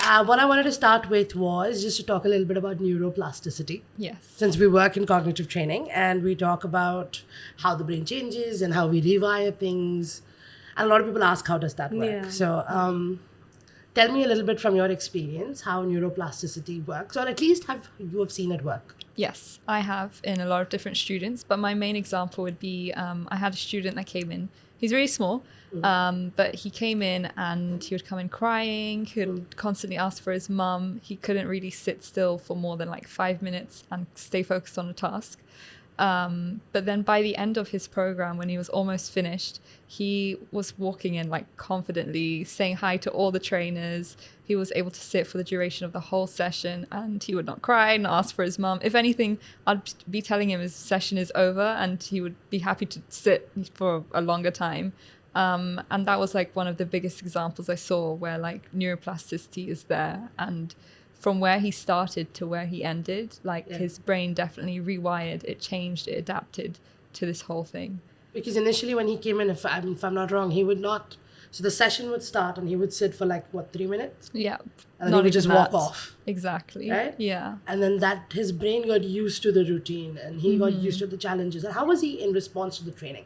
What I wanted to start with was just to talk a little bit about neuroplasticity. Yes. Since we work in cognitive training and we talk about how the brain changes and how we rewire things. And a lot of people ask, how does that work? Yeah. So tell me a little bit from your experience how neuroplasticity works, or at least you have seen it work. Yes, I have in a lot of different students, but my main example would be I had a student that came in. He's really small, but he came in and he would come in crying. He would constantly ask for his mum. He couldn't really sit still for more than like 5 minutes and stay focused on a task. But then by the end of his program, when he was almost finished, he was walking in like confidently, saying hi to all the trainers. He was able to sit for the duration of the whole session, and he would not cry, not ask for his mum. If anything, I'd be telling him his session is over and he would be happy to sit for a longer time. And that was like one of the biggest examples I saw where like neuroplasticity is there, and from where he started to where he ended, like his brain definitely rewired, it changed, it adapted to this whole thing. Because initially when he came in, if I'm not wrong, he would not. So the session would start and he would sit for like, 3 minutes? Yeah. And then he would just walk off. Exactly. Right? Yeah. And then his brain got used to the routine and he got used to the challenges. And how was he in response to the training?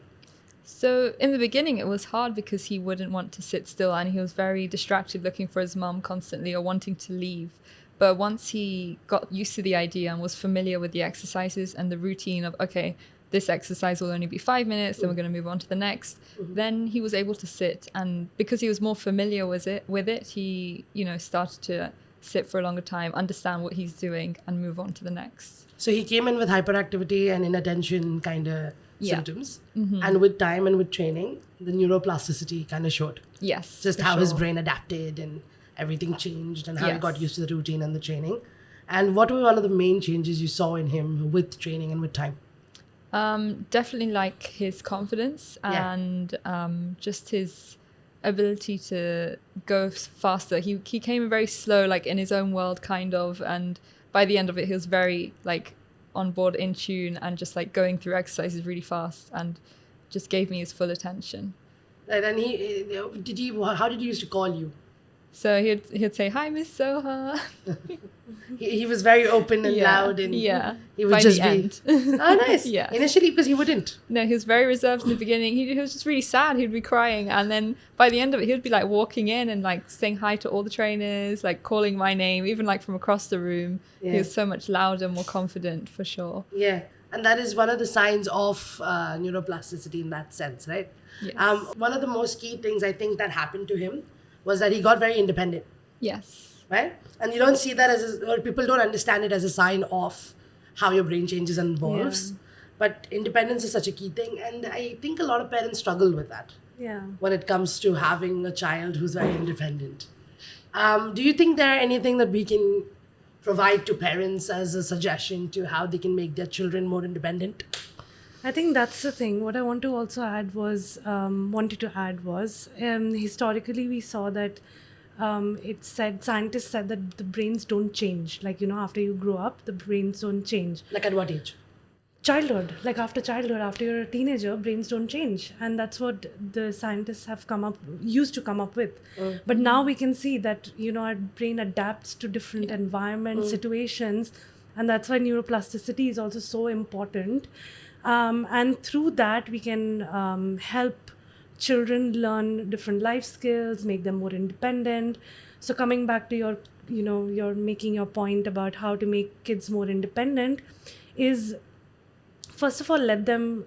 So in the beginning, it was hard because he wouldn't want to sit still and he was very distracted looking for his mum constantly or wanting to leave. But once he got used to the idea and was familiar with the exercises and the routine of, okay, this exercise will only be 5 minutes, then we're going to move on to the next, then he was able to sit. And because he was more familiar with it, he, started to sit for a longer time, understand what he's doing and move on to the next. So he came in with hyperactivity and inattention kind of symptoms. Mm-hmm. And with time and with training, the neuroplasticity kind of showed. Yes. Just how his brain adapted and everything changed and how he got used to the routine and the training. And what were one of the main changes you saw in him with training and with time? Definitely like his confidence and just his ability to go faster. He came in very slow, like in his own world kind of, and by the end of it he was very like on board, in tune, and just like going through exercises really fast and just gave me his full attention. And then how did he used to call you? So he'd say, "Hi, Miss Soha." He was very open and loud, and he would by just the be end. Oh, nice. Yeah. Initially, because he wouldn't. No, he was very reserved in the beginning. He was just really sad. He'd be crying, and then by the end of it, he'd be like walking in and like saying hi to all the trainers, like calling my name, even like from across the room. He was so much louder, more confident, for sure. Yeah, and that is one of the signs of neuroplasticity in that sense, right? Yes. One of the most key things I think that happened to him was that he got very independent. Yes. Right? And you don't see that or people don't understand it as a sign of how your brain changes and evolves. Yeah. But independence is such a key thing. And I think a lot of parents struggle with that. Yeah. When it comes to having a child who's very independent. Do you think there are anything that we can provide to parents as a suggestion to how they can make their children more independent? I think that's the thing. What I wanted to add was, historically we saw that scientists said that the brains don't change. Like, after you grow up, the brains don't change. Like at what age? Childhood. Like after childhood, after you're a teenager, brains don't change. And that's what the scientists have used to come up with. But now we can see that, our brain adapts to different environments, situations. And that's why neuroplasticity is also so important. And through that, we can help children learn different life skills, make them more independent. So coming back to you're making your point about how to make kids more independent is, first of all, let them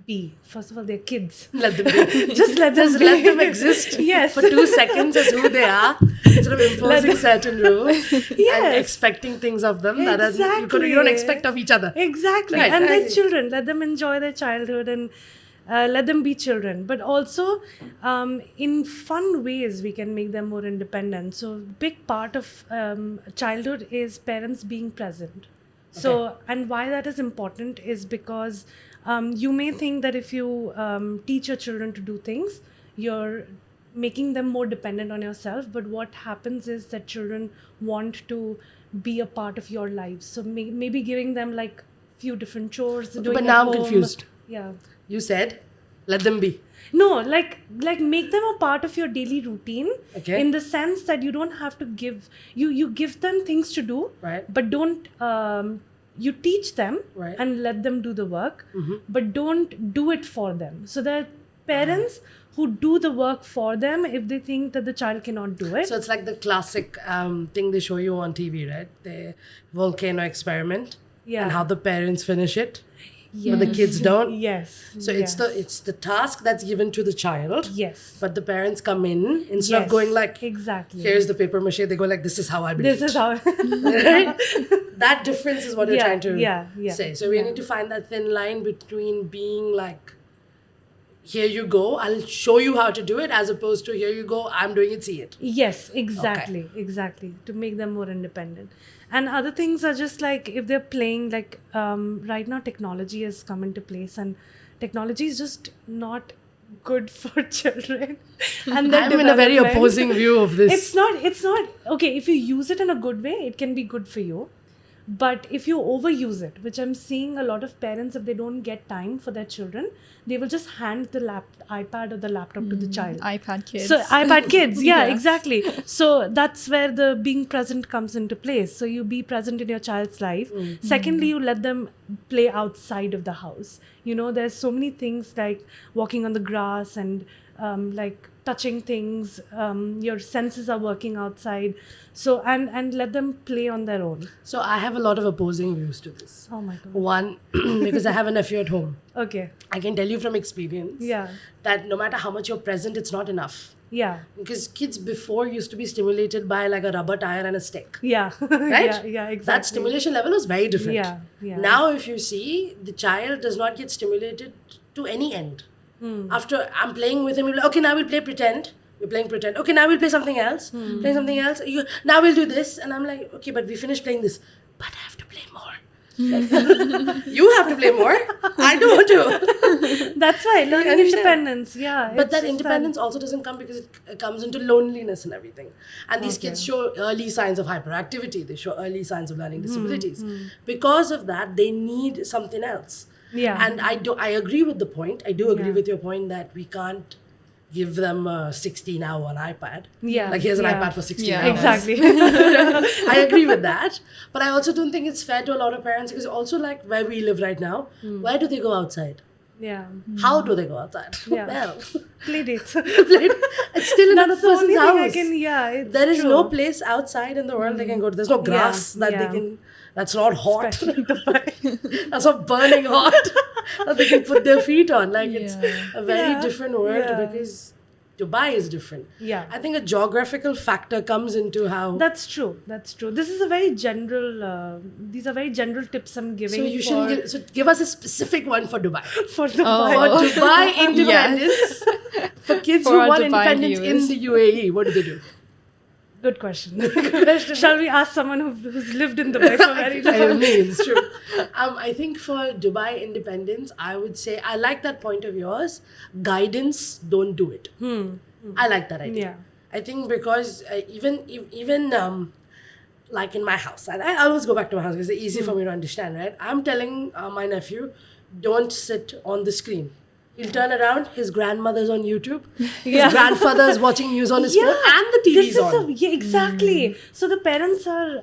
be. First of all, they're kids. Let them be. Just let them be. Let them exist Yes. for 2 seconds as who they are, instead of imposing certain rules and expecting things of them that you don't expect of each other. Exactly. Right. And they're children. Let them enjoy their childhood and let them be children. But also, in fun ways, we can make them more independent. So big part of childhood is parents being present. So, and why that is important is because you may think that if you teach your children to do things, you're making them more dependent on yourself. But what happens is that children want to be a part of your lives. So maybe giving them like few different chores. But now I'm confused. Yeah. You said Let them be. No, like make them a part of your daily routine. Okay. In the sense that you don't have to give you give them things to do, Right. but don't you teach them Right. and let them do the work, but don't do it for them. So there are parents who do the work for them if they think that the child cannot do it. So it's like the classic thing they show you on TV, right? The volcano experiment. Yeah. And how the parents finish it, but the kids don't. Yes. So yes. it's the task that's given to the child. Yes. But the parents come in instead Yes. of going like, exactly. here's the paper mache. They go like, this is how I build This it. is how. Right? That difference is what you're Yeah, trying to yeah, say. So we yeah. need to find that thin line between being like, here you go, I'll show you how to do it, as opposed to here you go, I'm doing it, see it. Yes, exactly, exactly. To make them more independent. And other things are just like if they're playing, like right now technology has come into place, and technology is just not good for children. And their I'm in a very development. opposing view of this. It's not okay. If you use it in a good way, it can be good for you. But if you overuse it, which I'm seeing a lot of parents, if they don't get time for their children, they will just hand the iPad or the laptop to the child. iPad kids. So iPad kids, yeah, Yes. exactly. So that's where the being present comes into place. So you be present in your child's life. Secondly, you let them play outside of the house. You know, there's so many things like walking on the grass and like touching things. Your senses are working outside. So and let them play on their own. So I have a lot of opposing views to this. Oh my God. One, because I have a nephew at home. Okay. I can tell you from experience Yeah. that no matter how much you're present, it's not enough. Yeah. Because kids before used to be stimulated by like a rubber tire and a stick. Yeah. Right? Yeah, exactly. That stimulation level was very different. Yeah, yeah. Now, if you see, the child does not get stimulated to any end. After I'm playing with him, he'll be like, okay, now we'll play pretend. We're playing pretend. Okay, now we'll play something else. Play something else. Now we'll do this. And I'm like, okay, but we finished playing this. But I have to play more. You have to play more. I don't want to. That's why learning Understand? independence. Yeah. But it's that just independence also doesn't come because it comes into loneliness and everything. And these kids show early signs of hyperactivity. They show early signs of learning disabilities. Because of that, they need something else. Yeah. And I agree with the point. I do agree Yeah. with your point that we can't give them 16 hour on iPad. Yeah, Like here's an yeah. iPad for 16 Yeah. hours. Exactly. I agree with that. But I also don't think it's fair to a lot of parents because also like where we live right now, where do they go outside? Yeah. How do they go outside? Yeah. Well, Play dates. it's still another That's the only person's thing I house. can, yeah. It's There is true. no place outside in the world they can go to. There's no grass that yeah. they can. That's not hot. Especially Dubai. That's not burning hot that they can put their feet on. Like it's Yeah. a very Yeah. different world Yeah. because Dubai is different. Yeah. I think a geographical factor comes into how. That's true. That's true. This is a very general. These are very general tips I'm giving. So you shouldn't give us a specific one for Dubai. for the Oh. For Dubai independence. For kids For who our want Dubai independence viewers. in the UAE, what do they do? Good question. Shall we ask someone who's lived in Dubai for very long? I mean, it's true. I think for Dubai independence, I would say I like that point of yours. Guidance, don't do it. I like that idea. Yeah. I think because even like in my house, and I always go back to my house because it's easy for me to understand, right? I'm telling my nephew, don't sit on the screen. He'll turn around, his grandmother's on YouTube, Yeah. his grandfather's watching news on his phone, and the TV's this is on. yeah, exactly. So the parents are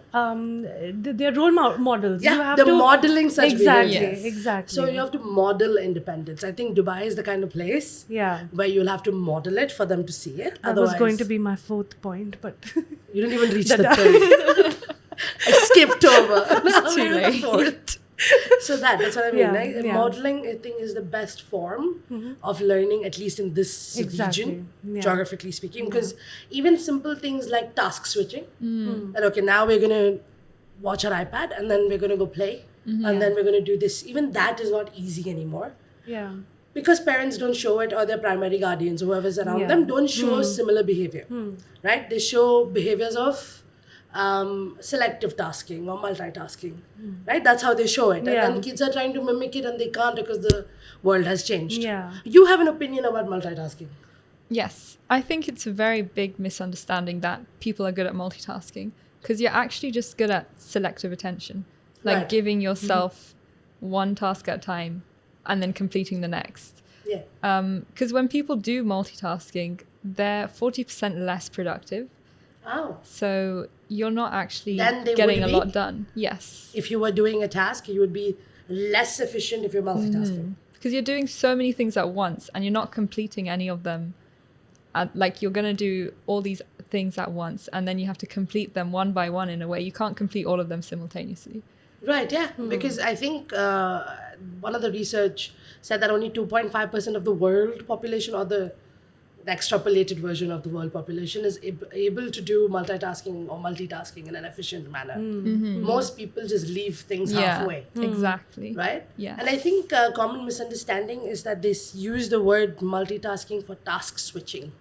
they're role models. Yeah, you have they're to, modeling such exactly, behavior. Yes. exactly. So you have to model independence. I think Dubai is the kind of place yeah. where you'll have to model it for them to see it. That was going to be my fourth point, but You didn't even reach the third. I skipped over. It's too I'm in the late. fourth. So that's what I mean. Yeah, Like, yeah. modeling, I think, is the best form of learning, at least in this Exactly, region, yeah. geographically speaking. Because even simple things like task switching, that okay, now we're going to watch our iPad and then we're going to go play and then we're going to do this. Even that is not easy anymore. yeah. Because parents don't show it or their primary guardians, whoever's around Yeah. them, don't show similar behavior, right? They show behaviors of selective tasking or multitasking, right? That's how they show it. Yeah. And then kids are trying to mimic it and they can't because the world has changed. Yeah. You have an opinion about multitasking. Yes, I think it's a very big misunderstanding that people are good at multitasking because you're actually just good at selective attention, like Right. giving yourself one task at a time and then completing the next. Yeah. Because when people do multitasking, they're 40% less productive. Oh. So you're not actually Then they getting a would lot be? done. Yes. If you were doing a task, you would be less efficient if you're multitasking. Because you're doing so many things at once and you're not completing any of them. Like you're going to do all these things at once and then you have to complete them one by one in a way. You can't complete all of them simultaneously. Right, yeah. Because I think one of the research said that only 2.5% of the world population, or the extrapolated version of the world population, is able to do multitasking in an efficient manner. Most people just leave things halfway. Exactly. Right? Yes. And I think a common misunderstanding is that they use the word multitasking for task switching.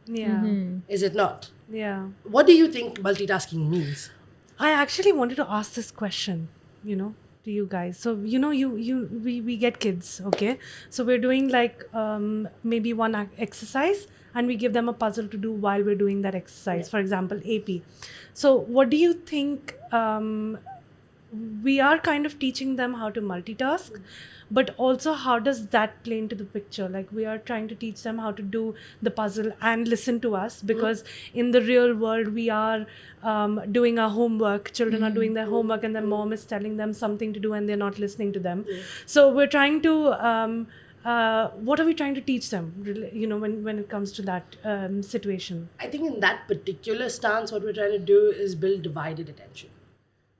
Yeah. Is it not? Yeah. What do you think multitasking means? I actually wanted to ask this question, to you guys. So, we get kids, okay? So we're doing like maybe one exercise and we give them a puzzle to do while we're doing that exercise, for example, AP. So what do you think? We are kind of teaching them how to multitask, but also how does that play into the picture? Like we are trying to teach them how to do the puzzle and listen to us, because in the real world we are doing our homework. Children are doing their homework and their mom is telling them something to do and they're not listening to them. So we're trying to what are we trying to teach them, when it comes to that situation? I think in that particular stance, what we're trying to do is build divided attention.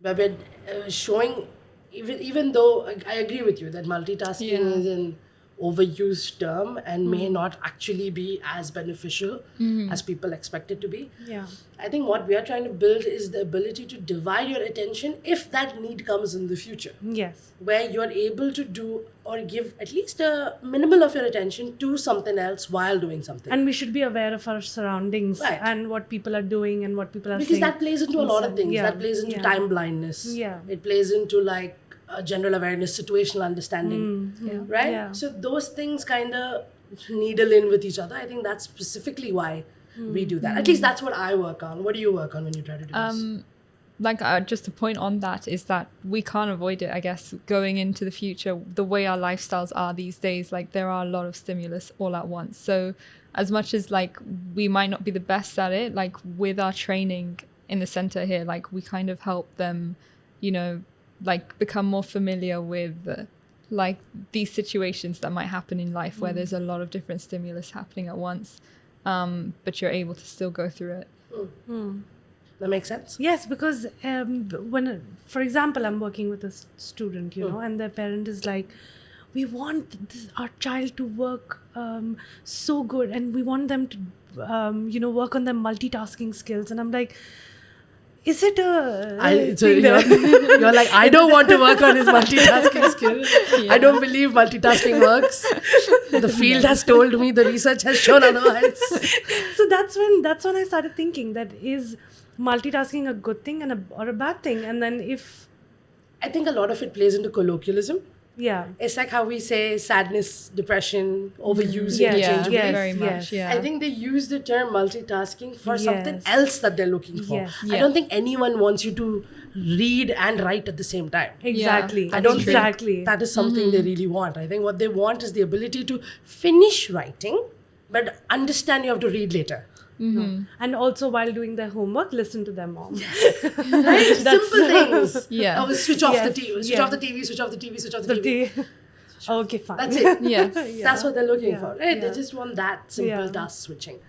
Where we're showing, even though I agree with you that multitasking is an overused term and may not actually be as beneficial as people expect it to be. Yeah. I think what we are trying to build is the ability to divide your attention if that need comes in the future. Yes. Where you're able to do or give at least a minimal of your attention to something else while doing something. And we should be aware of our surroundings and what people are doing and what people are saying. Because that plays into a lot of things. Yeah. That plays into time blindness. Yeah. It plays into like general awareness, situational understanding. Right? Yeah. So those things kind of needle in with each other. I think that's specifically why we do that. At least that's what I work on. What do you work on when you try to do this? Like just a point on that is that we can't avoid it, I guess, going into the future. The way our lifestyles are these days, like there are a lot of stimulus all at once. So as much as like we might not be the best at it, like with our training in the center here, like we kind of help them, like become more familiar with like these situations that might happen in life where there's a lot of different stimulus happening at once, but you're able to still go through it. That makes sense? Yes, because when, for example, I'm working with a student, and their parent is like, we want our child to work so good, and we want them to, work on their multitasking skills. And I'm like, is it you're like, I don't want to work on his multitasking skills. I don't believe multitasking works. The field has told me, the research has shown otherwise. So that's when I started thinking, that is multitasking a good thing or a bad thing? And then I think a lot of it plays into colloquialism. Yeah. It's like how we say sadness, depression, overuse Yeah. interchangeably. Yes, very much. yes. Yeah. I think they use the term multitasking for something else that they're looking for. Yes. I don't think anyone wants you to read and write at the same time. Exactly. I don't exactly. think that is something they really want. I think what they want is the ability to finish writing, but understand you have to read later. And also while doing their homework, listen to their mom. Right? Simple things. Yeah. Oh, switch off the Yes. TV, switch Yeah. off the TV, switch off the TV, switch off the TV. Okay, fine. That's it. Yes. That's what they're looking Yeah. for. Right? Yeah. They just want that simple Yeah. task switching.